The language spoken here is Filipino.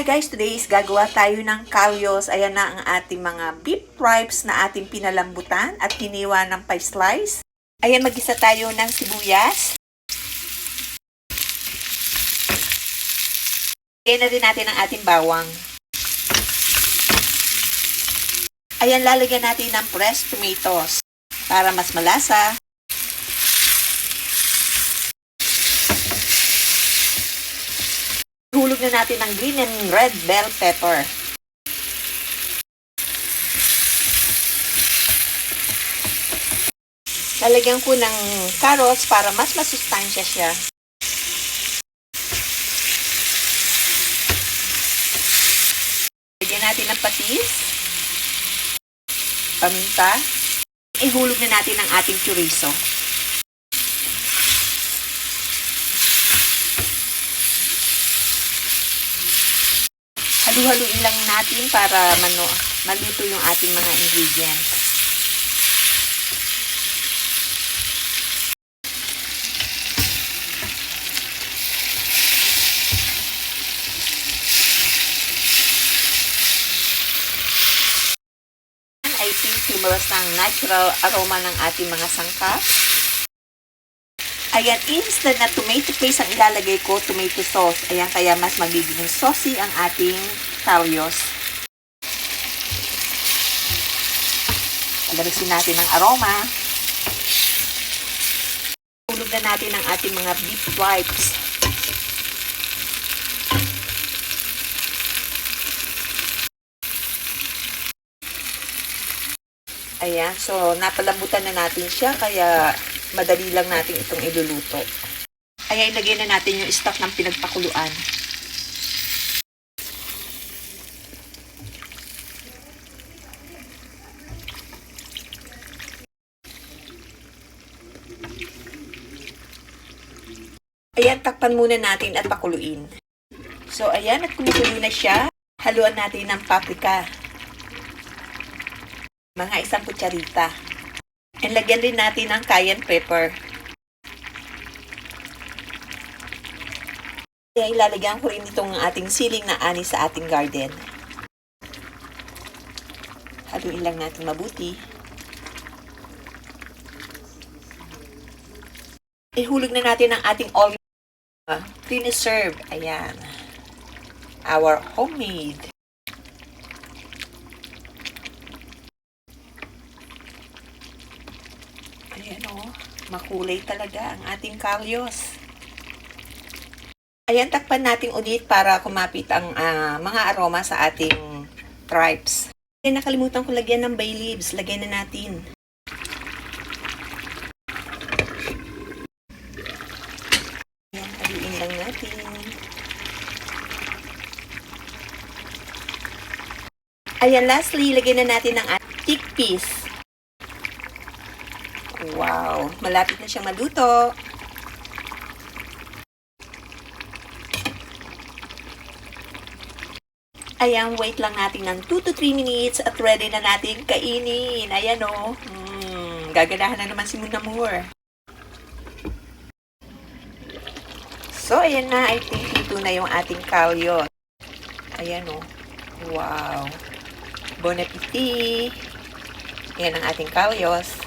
guys, today is gagawa tayo ng kalyos. Ayan na ang ating mga beef tripes na ating pinalambutan at hiniwa ng 5 slice. Ayan, mag-isa tayo ng sibuyas. Ayan na rin natin ang ating bawang. Ayan, lalagyan natin ng pressed tomatoes para mas malasa. Hulog na natin ang green and red bell pepper. Lalagyan ko ng carrots para mas masustansya siya. Lagyan natin ng patis, paminta. Ihulog na natin ang ating chorizo. Halu-haluin lang natin para maluto yung ating mga ingredients. I think lumabas ng natural aroma ng ating mga sangkap. Ayan, instead na tomato paste ang ilalagay ko, tomato sauce. Ayan, kaya mas magiging saucy ang ating kalyos. Pagalisin natin ang aroma. Hulog na natin ang ating mga beef tripes. Ayan, so napalambutan na natin siya, kaya madali lang natin itong iluluto. Ayan, ilagay na natin yung stock ng pinagpakuluan. Ayan, takpan muna natin at pakuluin. So, ayan, at kumukulo na siya. Haluan natin ng paprika. Mga 1 kutsarita. And lagyan din natin ng cayenne pepper. Kaya ilalagyan ko rin itong ating siling na ani sa ating garden. Haluin lang natin mabuti. Ihulog na natin ang ating olive. Preserved. Ayan. Our homemade. Ayan o. Makulay talaga ang ating kalyos. Ayan, takpan natin ulit para kumapit ang mga aroma sa ating tripes. Ayan, nakalimutan ko lagyan ng bay leaves. Lagyan na natin. Ayan, haluin lang natin. Ayan, lastly, lagyan na natin ng chickpeas. Wow, malapit na siyang maluto. Ayan, wait lang natin ng 2 to 3 minutes at ready na natin kainin. Ayan o. Gaganahan na naman si Munamur. So, ayan na. I think ito na yung ating kalyos. Ayan o. Wow. Bon appetit. Ayan ang ating kalyos.